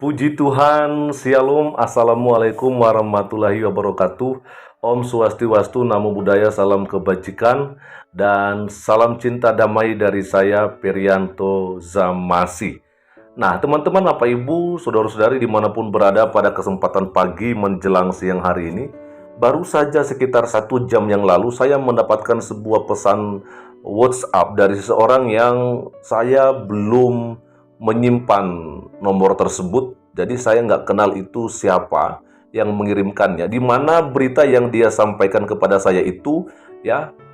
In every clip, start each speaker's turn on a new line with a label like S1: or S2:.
S1: Puji Tuhan, Shalom, Assalamualaikum warahmatullahi wabarakatuh. Om Swastiwastu, Namo Buddhaya, salam kebajikan, dan salam cinta damai dari saya, Perianto Zamasi. Nah, teman-teman, Bapak Ibu, saudara-saudari dimanapun berada pada kesempatan pagi menjelang siang hari ini, baru saja sekitar 1 jam yang lalu saya mendapatkan sebuah pesan WhatsApp dari seseorang yang saya belum menyimpan nomor tersebut, jadi saya nggak kenal itu siapa yang mengirimkannya. Di mana berita yang dia sampaikan kepada saya itu,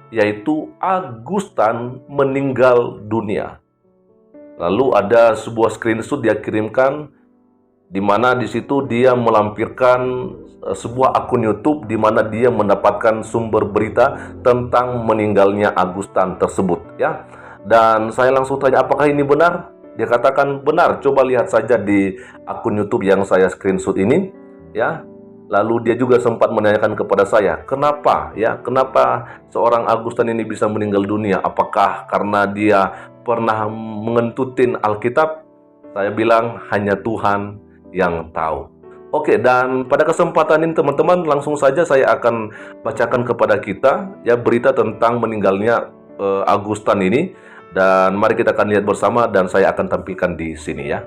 S1: yaitu Agustan meninggal dunia. Lalu ada sebuah screenshot dia kirimkan, di mana di situ dia melampirkan sebuah akun YouTube di mana dia mendapatkan sumber berita tentang meninggalnya Agustan tersebut, ya. Dan saya langsung tanya, apakah ini benar? Dia katakan benar. Coba lihat saja di akun YouTube yang saya screenshot ini, ya. Lalu dia juga sempat menanyakan kepada saya, kenapa seorang Agustan ini bisa meninggal dunia? Apakah karena dia pernah mengentutin Alkitab? Saya bilang hanya Tuhan yang tahu. Oke, dan pada kesempatan ini teman-teman, langsung saja saya akan bacakan kepada kita ya berita tentang meninggalnya Agustan ini, dan mari kita akan lihat bersama dan saya akan tampilkan di sini ya.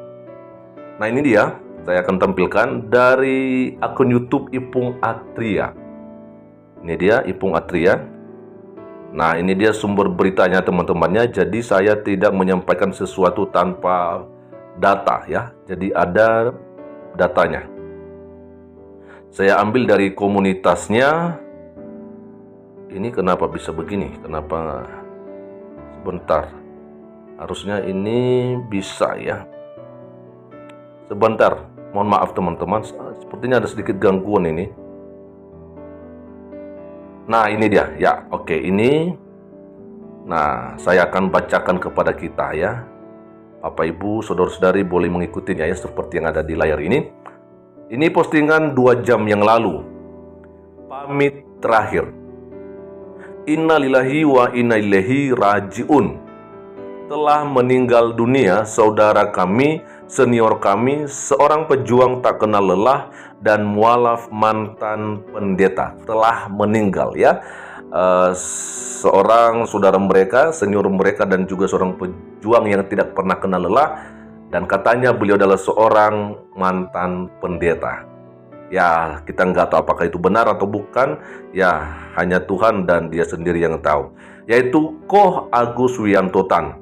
S1: Nah, ini dia, saya akan tampilkan dari akun YouTube Ipung Atria. Ini dia Ipung Atria. Nah, ini dia sumber beritanya teman-temannya. Jadi saya tidak menyampaikan sesuatu tanpa data ya. Jadi ada datanya. Saya ambil dari komunitasnya. Ini kenapa bisa begini? Kenapa? Sebentar. Harusnya ini bisa ya. Sebentar. Mohon maaf teman-teman. Sepertinya ada sedikit gangguan ini. Nah, ini dia. Ya, oke, ini. Nah, saya akan bacakan kepada kita ya. Bapak Ibu, saudara-saudari boleh mengikutinya ya, seperti yang ada di layar ini. Ini postingan 2 jam yang lalu. Pamit terakhir. Innalillahi wa inna ilaihi rajiun. Telah meninggal dunia saudara kami, senior kami, seorang pejuang tak kenal lelah dan mualaf mantan pendeta. Telah meninggal ya. Seorang saudara mereka, senior mereka, dan juga seorang pejuang yang tidak pernah kenal lelah, dan katanya beliau adalah seorang mantan pendeta. Ya, kita nggak tahu apakah itu benar atau bukan, ya hanya Tuhan dan dia sendiri yang tahu. Yaitu Koh Agus Wiantotan,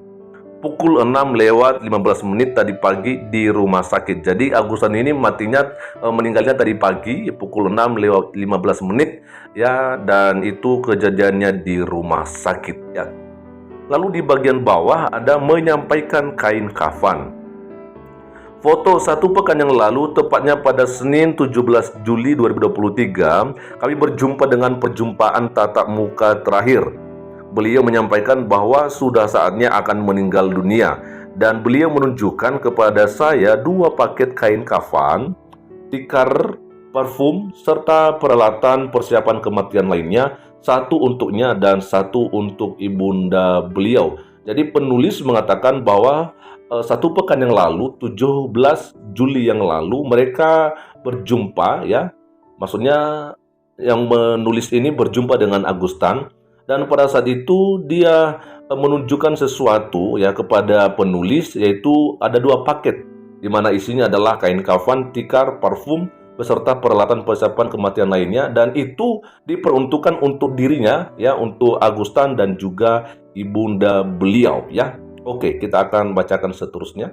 S1: pukul 6:15 tadi pagi di rumah sakit. Jadi Agustan ini meninggalnya tadi pagi pukul 6:15 ya, dan itu kejadiannya di rumah sakit ya. Lalu di bagian bawah ada menyampaikan kain kafan. Foto 1 pekan yang lalu, tepatnya pada Senin 17 Juli 2023, kami berjumpa dengan perjumpaan tatap muka terakhir. Beliau menyampaikan bahwa sudah saatnya akan meninggal dunia, dan beliau menunjukkan kepada saya 2 paket kain kafan, tikar, parfum, serta peralatan persiapan kematian lainnya, 1 untuknya dan 1 untuk ibunda beliau. Jadi penulis mengatakan bahwa 1 pekan yang lalu, 17 Juli yang lalu, mereka berjumpa ya. Maksudnya yang menulis ini berjumpa dengan Agustan, dan pada saat itu dia menunjukkan sesuatu ya kepada penulis, yaitu ada 2 paket di mana isinya adalah kain kafan, tikar, parfum beserta peralatan persiapan kematian lainnya, dan itu diperuntukkan untuk dirinya ya, untuk Agustan dan juga ibunda beliau ya. Oke, kita akan bacakan seterusnya.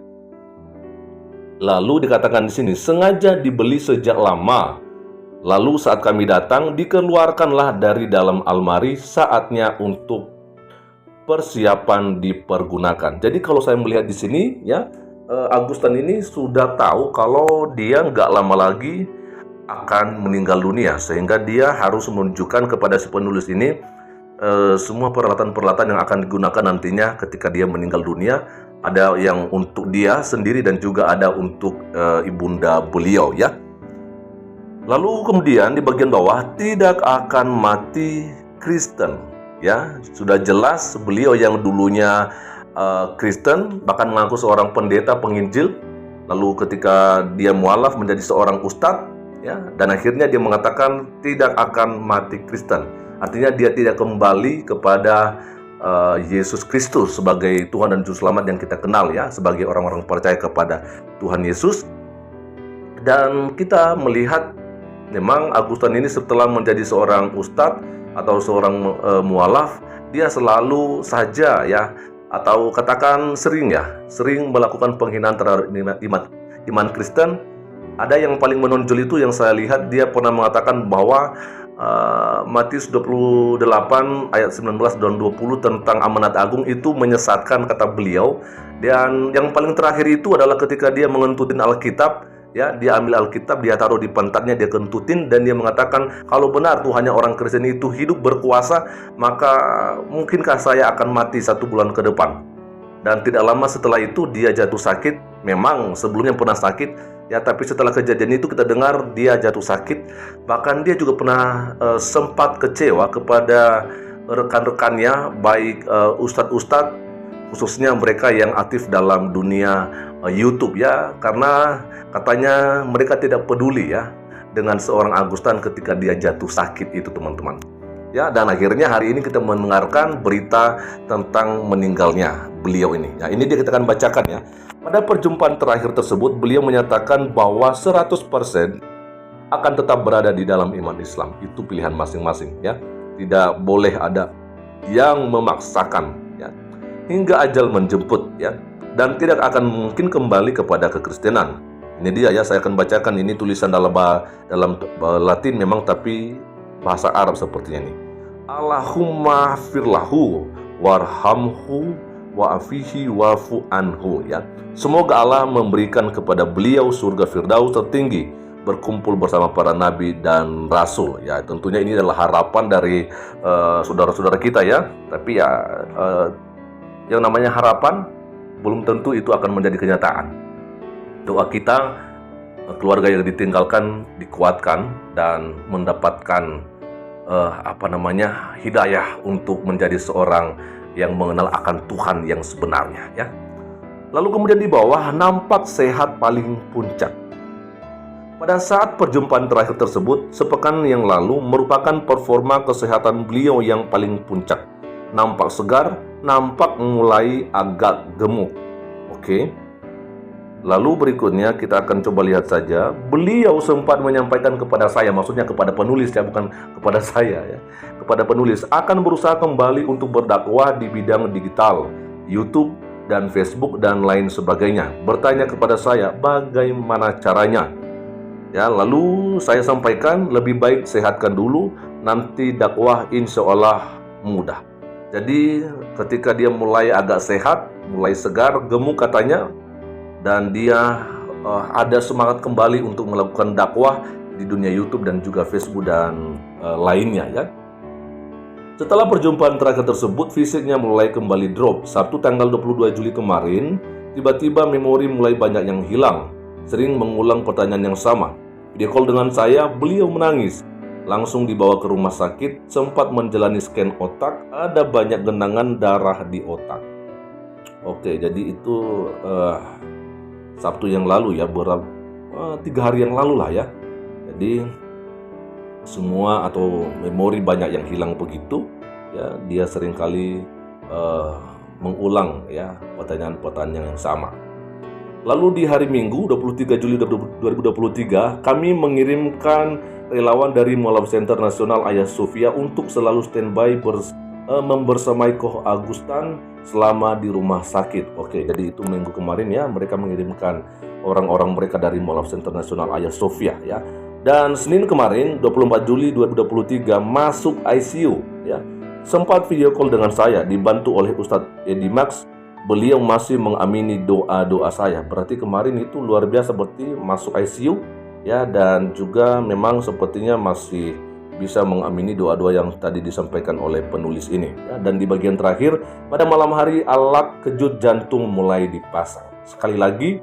S1: Lalu dikatakan di sini, sengaja dibeli sejak lama. Lalu saat kami datang, dikeluarkanlah dari dalam almari, saatnya untuk persiapan dipergunakan. Jadi kalau saya melihat di sini ya, Agustan ini sudah tahu kalau dia nggak lama lagi akan meninggal dunia, sehingga dia harus menunjukkan kepada si penulis ini semua peralatan-peralatan yang akan digunakan nantinya ketika dia meninggal dunia. Ada yang untuk dia sendiri dan juga ada untuk ibunda beliau ya. Lalu kemudian di bagian bawah, tidak akan mati Kristen ya. Sudah jelas beliau yang dulunya Kristen, bahkan mengaku seorang pendeta penginjil, Lalu ketika dia mualaf menjadi seorang ustadz, ya, dan akhirnya dia mengatakan tidak akan mati Kristen. Artinya dia tidak kembali kepada Yesus Kristus sebagai Tuhan dan Juru Selamat yang kita kenal, ya, sebagai orang-orang percaya kepada Tuhan Yesus. Dan kita melihat memang Augustan ini setelah menjadi seorang ustadz atau seorang mualaf, dia selalu saja, ya, atau katakan sering melakukan penghinaan terhadap iman Kristen. Ada yang paling menonjol itu yang saya lihat, dia pernah mengatakan bahwa Matius 28 ayat 19 dan 20 tentang amanat agung itu menyesatkan, kata beliau. Dan yang paling terakhir itu adalah ketika dia mengentutin Alkitab, ya, dia ambil Alkitab, dia taruh di pantatnya, dia kentutin, dan dia mengatakan, kalau benar Tuhannya orang Kristen itu hidup berkuasa, maka mungkinkah saya akan mati 1 bulan ke depan. Dan tidak lama setelah itu dia jatuh sakit. Memang sebelumnya pernah sakit, ya, tapi setelah kejadian itu kita dengar dia jatuh sakit. Bahkan dia juga pernah sempat kecewa kepada rekan-rekannya, baik ustadz-ustadz, khususnya mereka yang aktif dalam dunia YouTube, ya, karena katanya mereka tidak peduli, ya, dengan seorang Augustan ketika dia jatuh sakit itu, teman-teman. Ya, dan akhirnya hari ini kita mendengarkan berita tentang meninggalnya beliau ini. Ya, ini dia kita akan bacakan, ya. Pada perjumpaan terakhir tersebut, beliau menyatakan bahwa 100% akan tetap berada di dalam iman Islam. Itu pilihan masing-masing, ya. Tidak boleh ada yang memaksakan, ya, hingga ajal menjemput, ya. Dan tidak akan mungkin kembali kepada kekristenan. Ini dia, ya, saya akan bacakan. Ini tulisan dalam Latin memang, tapi bahasa Arab sepertinya ini. Allahumma firlahu warhamhu wa'afihi wa'fu anhu, ya. Semoga Allah memberikan kepada beliau surga Firdaus tertinggi, berkumpul bersama para nabi dan rasul, ya. Tentunya ini adalah harapan dari saudara-saudara kita, ya. Tapi ya, yang namanya harapan belum tentu itu akan menjadi kenyataan. Doa kita, keluarga yang ditinggalkan dikuatkan dan mendapatkan hidayah untuk menjadi seorang yang mengenal akan Tuhan yang sebenarnya, ya. Lalu kemudian di bawah, nampak sehat paling puncak. Pada saat perjumpaan terakhir tersebut, sepekan yang lalu, merupakan performa kesehatan beliau yang paling puncak. Nampak segar, nampak mulai agak gemuk. Oke. Lalu berikutnya kita akan coba lihat saja. Beliau sempat menyampaikan kepada saya, maksudnya kepada penulis, ya, bukan kepada saya, ya. Kepada penulis, akan berusaha kembali untuk berdakwah di bidang digital, YouTube dan Facebook dan lain sebagainya. Bertanya kepada saya bagaimana caranya. Ya, lalu saya sampaikan lebih baik sehatkan dulu, nanti dakwah insya Allah mudah. Jadi ketika dia mulai agak sehat, mulai segar, gemuk katanya, dan dia ada semangat kembali untuk melakukan dakwah di dunia YouTube dan juga Facebook dan lainnya, ya. Setelah perjumpaan terakhir tersebut, fisiknya mulai kembali drop. Sabtu tanggal 22 Juli kemarin, tiba-tiba memori mulai banyak yang hilang. Sering mengulang pertanyaan yang sama. Video call dengan saya, beliau menangis. Langsung dibawa ke rumah sakit, sempat menjalani scan otak, ada banyak genangan darah di otak. Oke, jadi itu Sabtu yang lalu, ya, 3 hari yang lalu lah, ya. Jadi semua atau memori banyak yang hilang begitu, ya. Dia seringkali mengulang, ya, pertanyaan-pertanyaan yang sama. Lalu di hari Minggu 23 Juli 2023, kami mengirimkan relawan dari Mualaf Center Nasional Hagia Sophia untuk selalu standby membersamai Koh Augustan selama di rumah sakit. Oke, jadi itu minggu kemarin, ya, mereka mengirimkan orang-orang mereka dari Mualaf Center Nasional Hagia Sophia, ya. Dan Senin kemarin 24 Juli 2023 masuk ICU, ya. Sempat video call dengan saya, dibantu oleh Ustadz Edi Max. Beliau masih mengamini doa-doa saya. Berarti kemarin itu luar biasa, berarti masuk ICU, ya, dan juga memang sepertinya masih bisa mengamini doa-doa yang tadi disampaikan oleh penulis ini, ya. Dan di bagian terakhir, pada malam hari alat kejut jantung mulai dipasang. Sekali lagi,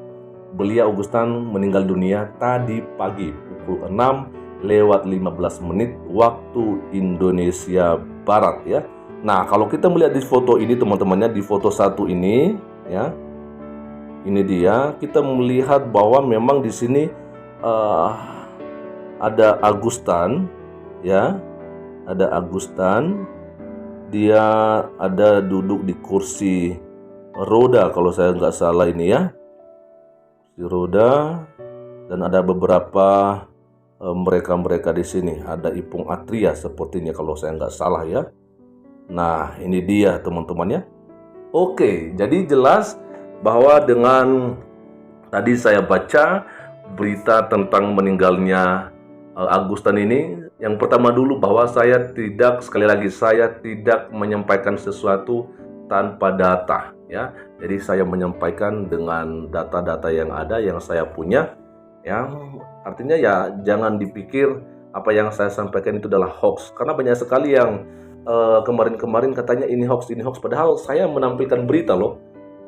S1: beliau Augustan meninggal dunia tadi pagi pukul 6:15 waktu Indonesia Barat, ya. Nah, kalau kita melihat di foto ini, teman-temannya, di foto 1 ini, ya, ini dia, kita melihat bahwa memang di sini eh, ada Agustan, ya, ada Agustan. Dia ada duduk di kursi roda kalau saya nggak salah ini ya, kursi roda, dan ada beberapa mereka-mereka di sini. Ada Ipung Atria sepertinya kalau saya nggak salah ya. Nah, ini dia teman-teman ya. Oke, jadi jelas bahwa dengan tadi saya baca berita tentang meninggalnya Agustan ini, yang pertama dulu bahwa saya tidak, sekali lagi saya tidak menyampaikan sesuatu tanpa data ya. Jadi saya menyampaikan dengan data-data yang ada, yang saya punya, yang artinya ya jangan dipikir apa yang saya sampaikan itu adalah hoax, karena banyak sekali yang kemarin-kemarin katanya ini hoax, padahal saya menampilkan berita loh.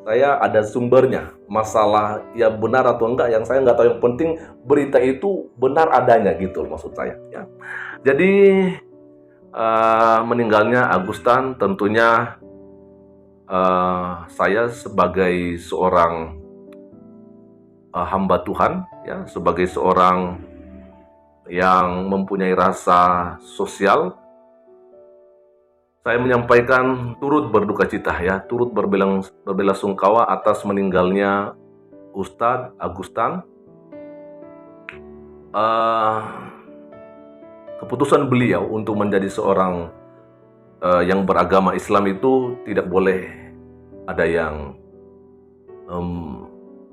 S1: Saya ada sumbernya. Masalah ya benar atau enggak yang saya nggak tahu, yang penting berita itu benar adanya gitu maksud saya ya. Jadi meninggalnya Agustan tentunya saya sebagai seorang hamba Tuhan ya, sebagai seorang yang mempunyai rasa sosial, saya menyampaikan turut berduka cita ya, turut berbelasungkawa atas meninggalnya Ustadz Agustan. Keputusan beliau untuk menjadi seorang yang beragama Islam itu tidak boleh ada yang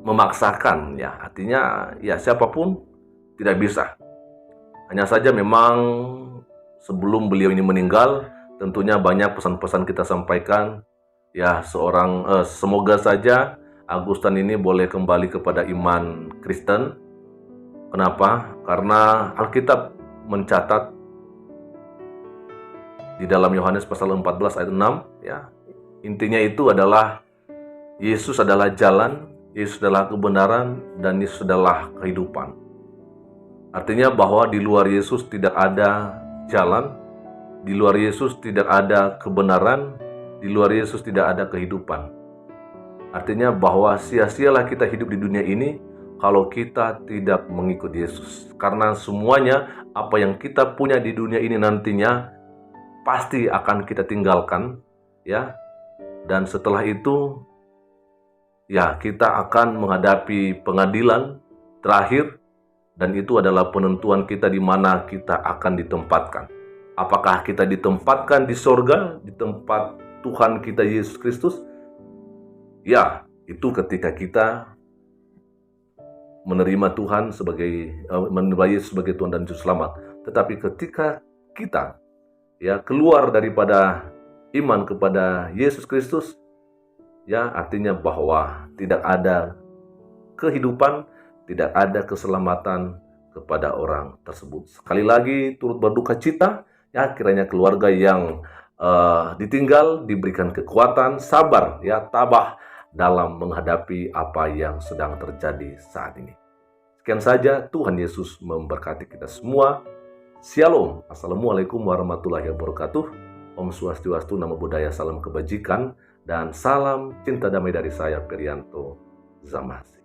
S1: memaksakan ya, artinya ya siapapun tidak bisa. Hanya saja memang sebelum beliau ini meninggal, tentunya banyak pesan-pesan kita sampaikan ya, semoga saja Agustan ini boleh kembali kepada iman Kristen. Kenapa? Karena Alkitab mencatat di dalam Yohanes pasal 14 ayat 6 ya, intinya itu adalah Yesus adalah jalan, Yesus adalah kebenaran, dan Yesus adalah kehidupan. Artinya bahwa di luar Yesus tidak ada jalan, di luar Yesus tidak ada kebenaran, di luar Yesus tidak ada kehidupan. Artinya bahwa sia-sialah kita hidup di dunia ini kalau kita tidak mengikuti Yesus. Karena semuanya apa yang kita punya di dunia ini nantinya pasti akan kita tinggalkan ya. Dan setelah itu ya kita akan menghadapi pengadilan terakhir, dan itu adalah penentuan kita di mana kita akan ditempatkan. Apakah kita ditempatkan di sorga, di tempat Tuhan kita Yesus Kristus? Ya, itu ketika kita menerima Tuhan menerima Yesus sebagai Tuhan dan Juru Selamat. Tetapi ketika kita ya keluar daripada iman kepada Yesus Kristus, ya artinya bahwa tidak ada kehidupan, tidak ada keselamatan kepada orang tersebut. Sekali lagi turut berduka cita ya, kiranya keluarga yang ditinggal diberikan kekuatan, sabar ya, tabah dalam menghadapi apa yang sedang terjadi saat ini. Sekian saja, Tuhan Yesus memberkati kita semua. Shalom. Assalamualaikum warahmatullahi wabarakatuh. Om Swastiastu, Namo Buddhaya, salam kebajikan, dan salam cinta damai dari saya, Perianto Zamasi.